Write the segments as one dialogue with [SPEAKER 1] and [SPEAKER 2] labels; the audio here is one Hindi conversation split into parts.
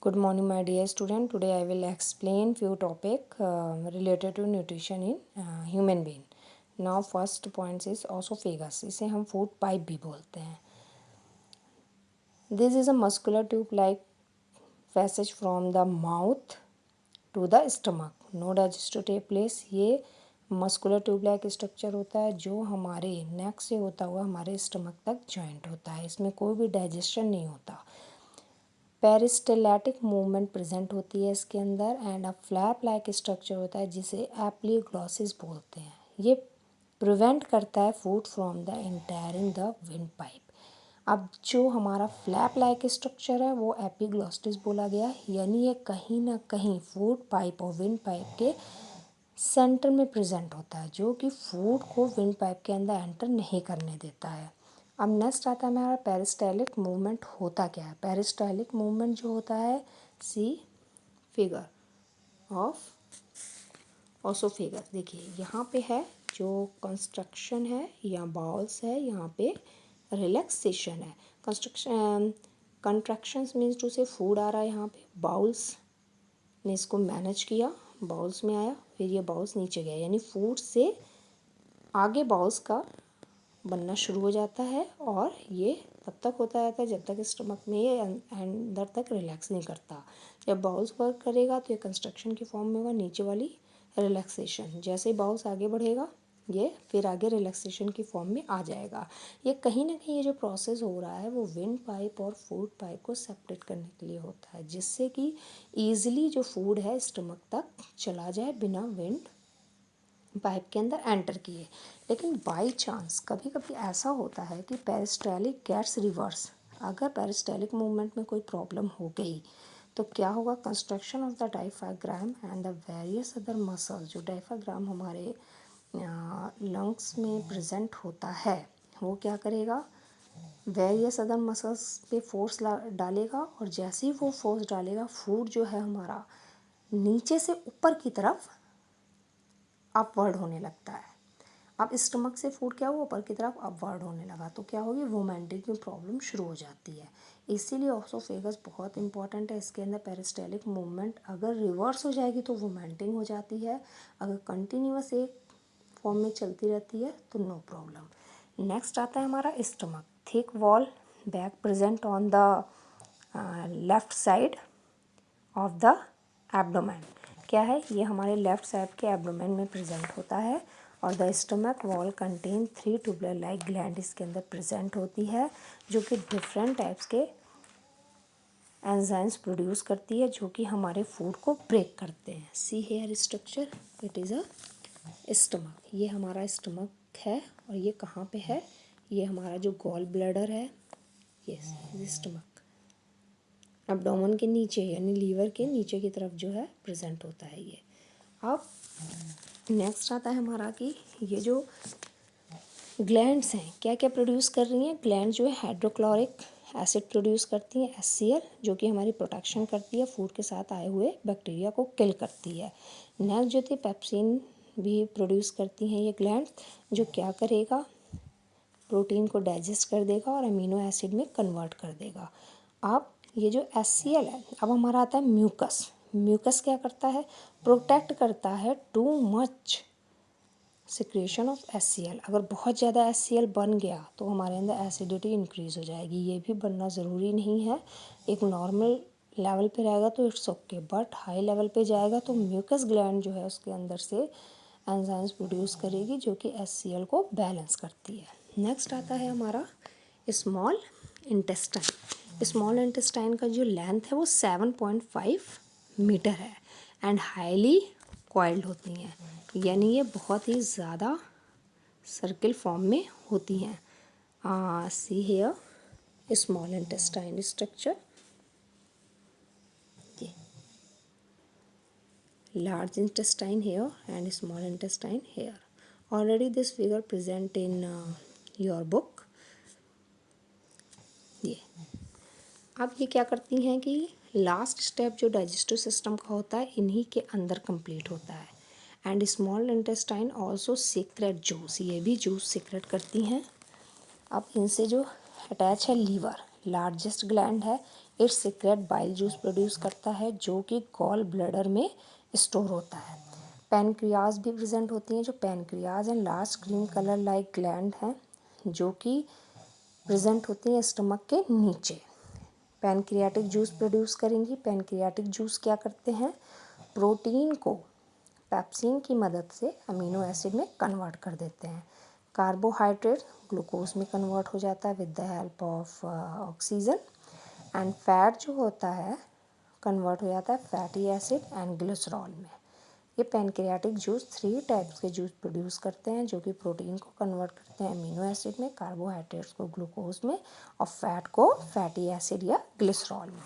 [SPEAKER 1] Good morning, my dear student. Today I will explain few topic related to nutrition in human being. Now first point is esophagus. इसे हम food pipe भी बोलते हैं. This is a muscular tube like passage from the mouth to the stomach. No digestion take place. ये मस्कुलर ट्यूब लाइक स्ट्रक्चर होता है जो हमारे नेक से होता हुआ हमारे स्टमक तक जॉइंट होता है. इसमें कोई भी डाइजेशन नहीं होता. पेरिस्टेलेटिक मूवमेंट प्रेजेंट होती है इसके अंदर and a flap like structure होता है जिसे एप्लीग्लॉसिस बोलते हैं. ये प्रिवेंट करता है food from the entering the wind pipe. अब जो हमारा फ्लैप लाइक स्ट्रक्चर है वो एपिग्लॉटिस बोला गया, यानी ये कहीं ना कहीं फूड पाइप और विंड पाइप के सेंटर में प्रेजेंट होता है जो कि फूड को विंड पाइप के अंदर एंटर नहीं करने देता है. अब नेक्स्ट आता है हमारा पेरिस्टालिक मूवमेंट. होता क्या है पेरिस्टालिक मूवमेंट जो होता है? सी फिगर ऑफ ओसोफेगस. देखिए यहाँ पे है जो कंस्ट्रक्शन है या बाउल्स है, यहाँ पे रिलैक्सेशन है. कंट्रैक्शंस मीन्स टू से फूड आ रहा है यहाँ पे, बाउल्स ने इसको मैनेज किया, बाउल्स में आया, फिर ये बाउल्स नीचे गया, यानी फूड से आगे बाउल्स का बनना शुरू हो जाता है और ये तब तक होता रहता है जब तक स्टमक में ये अंदर तक रिलैक्स नहीं करता. जब बाउल्स वर्क करेगा तो ये कंस्ट्रक्शन की फॉर्म में होगा, नीचे वाली रिलैक्सेशन. जैसे ही बाउल्स आगे बढ़ेगा ये फिर आगे रिलैक्सेशन की फॉर्म में आ जाएगा. ये कहीं ना कहीं ये जो प्रोसेस हो रहा है वो विंड पाइप और फूड पाइप को सेपरेट करने के लिए होता है, जिससे कि ईजिली जो फूड है स्टमक तक चला जाए बिना विंड पाइप के अंदर एंटर किए. लेकिन बाय चांस कभी कभी ऐसा होता है कि पेरिस्टालिक गेट्स रिवर्स. अगर पेरिस्टालिक मूवमेंट में कोई प्रॉब्लम हो गई तो क्या होगा? Construction of the diaphragm and the various other muscles. जो डायफ्राग्राम हमारे लंग्स में प्रेजेंट होता है वो क्या करेगा? वेरियस अदर मसल्स पे फोर्स डालेगा और जैसे ही वो फोर्स डालेगा फूड जो है हमारा नीचे से ऊपर की तरफ अपवर्ड होने लगता है. अब स्टमक से फूड क्या हुआ? ऊपर की तरफ अपवर्ड होने लगा तो क्या होगी? वोमेंटिंग की प्रॉब्लम शुरू हो जाती है. इसीलिए ओसोफेगस बहुत इंपॉर्टेंट है. इसके अंदर पेरिस्टालिक मूवमेंट अगर रिवर्स हो जाएगी तो वोमेंटिंग हो जाती है, अगर कंटिन्यूअस एक फॉर्म में चलती रहती है तो नो प्रॉब्लम. नेक्स्ट आता है हमारा stomach. Thick wall back present on the left side of the abdomen. क्या है ये? हमारे लेफ्ट साइड के एब्डोमेन में प्रेजेंट होता है. और the stomach wall contain 3 tubular like gland इसके अंदर प्रेजेंट होती है जो कि डिफरेंट टाइप्स के एंजाइम्स प्रोड्यूस करती है जो कि हमारे फूड को ब्रेक करते हैं. See here structure, it is a stomach. ये हमारा स्टमक है और ये कहाँ पे है? ये हमारा जो गॉल ब्लैडर है, ये स्टमक एब्डोमेन के नीचे यानी लीवर के नीचे की तरफ जो है प्रेजेंट होता है ये. अब नेक्स्ट आता है हमारा कि ये जो ग्लैंड्स हैं क्या क्या प्रोड्यूस कर रही हैं? ग्लैंड जो है हाइड्रोक्लोरिक एसिड प्रोड्यूस करती हैं, HCl, जो कि हमारी प्रोटेक्शन करती है, फूड के साथ आए हुए बैक्टीरिया को किल करती है. नेक्स्ट जो थी पेप्सिन भी प्रोड्यूस करती हैं ये ग्लैंड, जो क्या करेगा? प्रोटीन को डाइजेस्ट कर देगा और अमीनो एसिड में कन्वर्ट कर देगा. अब ये जो HCl है, अब हमारा आता है म्यूकस. म्यूकस क्या करता है? प्रोटेक्ट करता है too much secretion of HCl. अगर बहुत ज़्यादा HCl बन गया तो हमारे अंदर एसिडिटी इंक्रीज़ हो जाएगी. ये भी बनना ज़रूरी नहीं है. एक नॉर्मल लेवल पे रहेगा तो it's okay, but high level पे जाएगा तो म्यूकस ग्लैंड जो है उसके अंदर से एंजाइम्स प्रोड्यूस करेगी जो कि HCl को बैलेंस करती है. नेक्स्ट आता है हमारा स्मॉल इंटेस्टाइन. स्मॉल इंटेस्टाइन का जो लेंथ है वो 7.5 मीटर है एंड हाईली कॉइल्ड होती हैं, यानी ये बहुत ही ज़्यादा सर्किल फॉर्म में होती हैं. See here small intestine structure. Large intestine here and small intestine here. Already this figure present in your book. ये अब ये क्या करती हैं कि लास्ट स्टेप जो डाइजेस्टिव सिस्टम का होता है इन्हीं के अंदर कंप्लीट होता है. And small intestine also secret juice, ये भी जूस सीक्रेट करती हैं. अब इनसे जो अटैच है लीवर, लार्जेस्ट ग्लैंड है, it secret bile juice produce करता है जो कि गॉल ब्लैडर में स्टोर होता है। पैनक्रियाज भी प्रेजेंट होती हैं, जो pancreas and large cream colour like gland हैं जो कि प्रेजेंट होती हैं स्टमक के नीचे। पैनक्रियाटिक जूस प्रोड्यूस करेंगी। पैनक्रियाटिक जूस क्या करते हैं, प्रोटीन को पेप्सिन की मदद से अमीनो एसिड में कन्वर्ट कर देते हैं। कार्बोहाइड्रेट ग्लूकोज में कन्वर्ट हो जाता है with the help of oxygen. And fat जो होता है कन्वर्ट हो जाता है फैटी एसिड एंड ग्लिसरॉल में। ये पैनक्रियाटिक जूस 3 टाइप्स के जूस प्रोड्यूस करते हैं जो कि प्रोटीन को कन्वर्ट करते हैं अमीनो एसिड में, कार्बोहाइड्रेट्स को ग्लूकोज में और फैट को फैटी एसिड या ग्लिसरॉल में।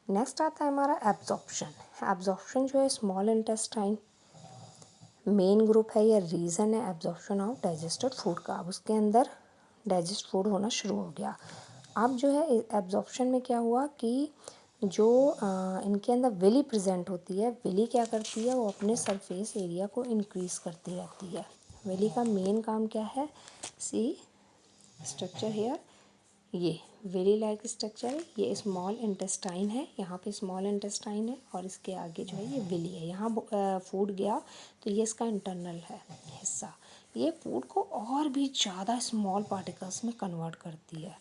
[SPEAKER 1] नेक्स्ट आता है हमारा एब्जॉर्प्शन। एब्जॉर्प्शन जो है स्मॉल इंटेस्टाइन मेन ग्रुप है या रीज़न है एब्जॉर्प्शन ऑफ डाइजेस्टेड फूड का। अब उसके अंदर डाइजेस्ट फूड होना शुरू हो गया। अब जो है एब्जॉर्प्शन में क्या हुआ कि जो इनके अंदर विली प्रेजेंट होती है, विली क्या करती है, वो अपने सरफेस एरिया को इंक्रीज़ करती रहती है। विली का मेन काम क्या है, सी स्ट्रक्चर हेयर, ये वेरी लाइक स्ट्रक्चर है, ये स्मॉल इंटेस्टाइन है, यहाँ पे स्मॉल इंटेस्टाइन है और इसके आगे जो है ये विली है। यहाँ फूड गया तो ये इसका इंटरनल है हिस्सा, ये फूड को और भी ज़्यादा स्मॉल पार्टिकल्स में कन्वर्ट करती है।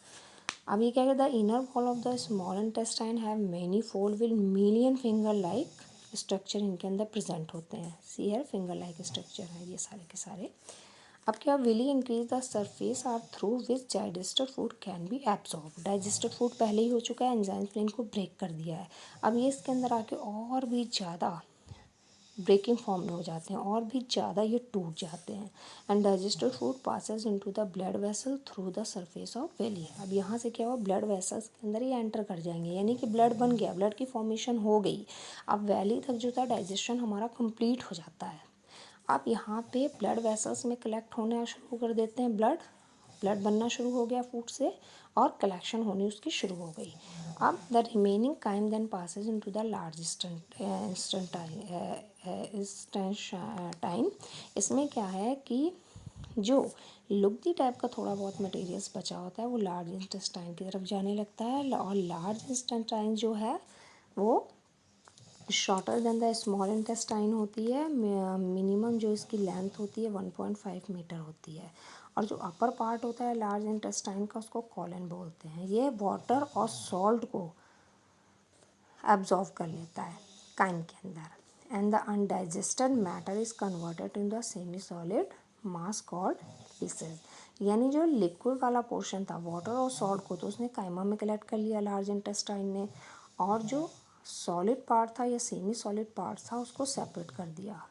[SPEAKER 1] अब ये क्या कहता है, inner wall of the small intestine have many fold with million finger like structure इनके अंदर प्रेजेंट होते हैं। सी है फिंगर लाइक स्ट्रक्चर है ये सारे के सारे। अब क्या, villi increase the surface area through which digested food can be absorb. Digested food पहले ही हो चुका है, एंजाइम्स ने इनको ब्रेक कर दिया है। अब ये इसके अंदर आके और भी ज़्यादा ब्रेकिंग फॉर्म में हो जाते हैं और भी ज़्यादा ये टूट जाते हैं। And digested food passes into the blood vessel through the surface of villi. अब यहाँ से क्या हुआ, ब्लड वेसल्स के अंदर ये एंटर कर जाएंगे, यानी कि ब्लड बन गया, ब्लड की फॉर्मेशन हो गई। अब वैली तक जो था डाइजेशन हमारा कंप्लीट हो जाता है। अब यहाँ पे ब्लड वेसल्स में कलेक्ट होना शुरू कर देते हैं, ब्लड बनना शुरू हो गया फूड से और कलेक्शन होनी उसकी शुरू हो गई। अब the remaining chyme then passes into the large intestine. इसमें क्या है कि जो लुगदी टाइप का थोड़ा बहुत मटेरियल्स बचा होता है वो लार्ज इंटेस्टाइन की तरफ जाने लगता है और लार्ज इंटेस्टाइन जो है वो shorter than the small intestine होती है। मिनिमम जो इसकी लेंथ होती है 1.5 मीटर होती है और जो अपर पार्ट होता है लार्ज इंटेस्टाइन का उसको कॉलन बोलते हैं। ये वाटर और सॉल्ट को एब्जॉर्व कर लेता है काइन के अंदर। And the undigested matter is converted in the semi solid mass called pieces. यानी जो लिक्विड वाला पोर्शन था वाटर और सॉल्ट को तो उसने काइमा में कलेक्ट कर लिया लार्ज इंटेस्टाइन ने, और जो सॉलिड पार्ट था या सेमी सॉलिड पार्ट था उसको सेपरेट कर दिया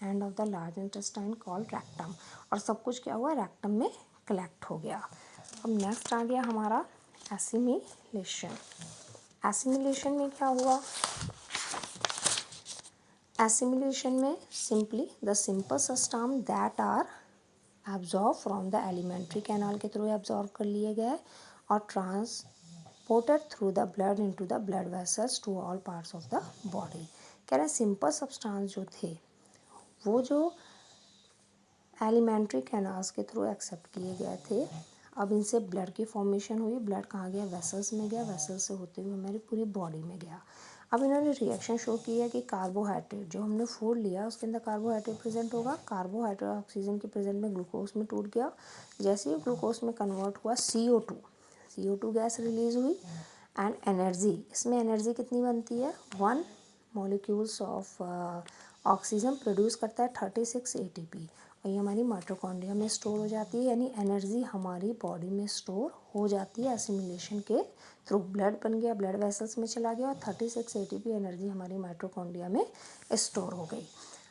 [SPEAKER 1] end of the large intestine called rectum. और सब कुछ क्या हुआ, रेक्टम में कलेक्ट हो गया। अब नेक्स्ट आ गया हमारा एसिमिलेशन। एसिमिलेशन में क्या हुआ, एसिमिलेशन में simply the simple substance that are absorb from the elementary canal के थ्रू एब्जॉर्ब कर लिए गए और transported through the blood into the blood vessels to all parts of the body. कह रहे हैं सिंपल सब्सटेंस जो थे वो जो एलिमेंट्री कैनाल्स के थ्रू एक्सेप्ट किए गए थे, अब इनसे ब्लड की फॉर्मेशन हुई, ब्लड कहाँ गया, वेसल्स में गया, वेसल्स से होते हुए हमारी पूरी बॉडी में गया। अब इन्होंने रिएक्शन शो किया कि कार्बोहाइड्रेट जो हमने फूड लिया उसके अंदर कार्बोहाइड्रेट प्रेजेंट होगा, कार्बोहाइड्रेट ऑक्सीजन के प्रेजेंट में ग्लूकोज में टूट गया, जैसे ही ग्लूकोज में कन्वर्ट हुआ CO2 गैस रिलीज हुई एंड एनर्जी, इसमें एनर्जी कितनी बनती है, 1 मॉलिक्यूल्स ऑफ ऑक्सीजन प्रोड्यूस करता है 36 ATP और ये हमारी माइटोकॉन्ड्रिया में स्टोर हो जाती है, यानी एनर्जी हमारी बॉडी में स्टोर हो जाती है एसिमिलेशन के थ्रू। ब्लड बन गया, ब्लड वेसल्स में चला गया और 36 ATP एनर्जी हमारी माइटोकॉन्ड्रिया में स्टोर हो गई।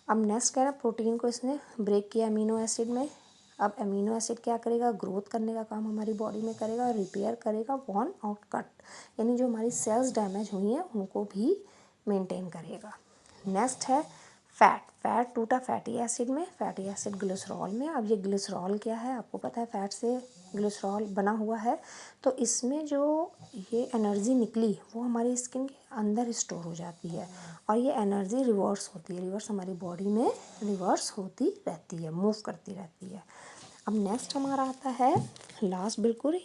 [SPEAKER 1] अब नेक्स्ट कह रहा है प्रोटीन को इसने ब्रेक किया अमीनो एसिड में। अब अमीनो एसिड क्या करेगा, ग्रोथ करने का काम हमारी बॉडी में करेगा और रिपेयर करेगा वॉर्न आउट कट, यानी जो हमारी सेल्स डैमेज हुई हैं उनको भी मेंटेन करेगा। नेक्स्ट है फैट टूटा फैटी एसिड में, फैटी एसिड ग्लिसरॉल में। अब ये ग्लिसरॉल क्या है, आपको पता है फैट से ग्लिसरॉल बना हुआ है, तो इसमें जो ये एनर्जी निकली वो हमारी स्किन के अंदर स्टोर हो जाती है और ये एनर्जी रिवर्स होती है, रिवर्स हमारी बॉडी में रिवर्स होती रहती है, मूव करती रहती है। अब नेक्स्ट हमारा आता है लास्ट बिल्कुल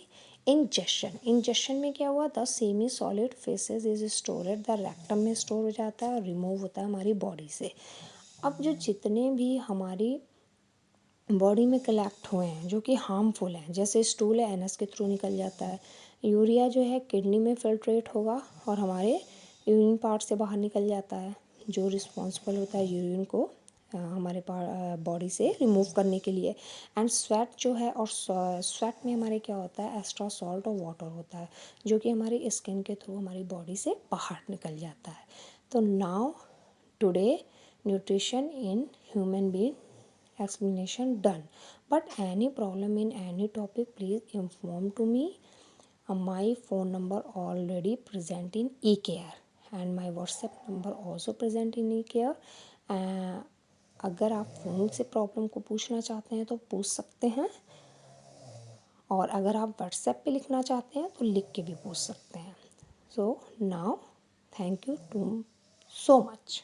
[SPEAKER 1] इंजेशन में क्या हुआ, the semi solid faces is storeyed the rectum में स्टोर हो जाता है और रिमूव होता है हमारी बॉडी से। अब जो जितने भी हमारी बॉडी में कलेक्ट हुए हैं जो कि हार्मफुल हैं, जैसे स्टूल है एनस के थ्रू निकल जाता है, यूरिया जो है किडनी में फिल्ट्रेट होगा और हमारे यूरिन पार्ट से बाहर निकल जाता है, जो रिस्पॉन्सिबल होता है यूरिन को हमारे बॉडी से रिमूव करने के लिए। एंड स्वेट जो है, और स्वेट में हमारे क्या होता है, एक्स्ट्रा सॉल्ट और वाटर होता है जो कि हमारी स्किन के थ्रू हमारी बॉडी से बाहर निकल जाता है। तो now today nutrition in human being explanation done, but any problem in any topic please inform to me. My phone number already present in eCare and my WhatsApp number also present in eCare. अगर आप फ़ोन से प्रॉब्लम को पूछना चाहते हैं तो पूछ सकते हैं, और अगर आप व्हाट्सएप पे लिखना चाहते हैं तो लिख के भी पूछ सकते हैं। So now thank you too so much.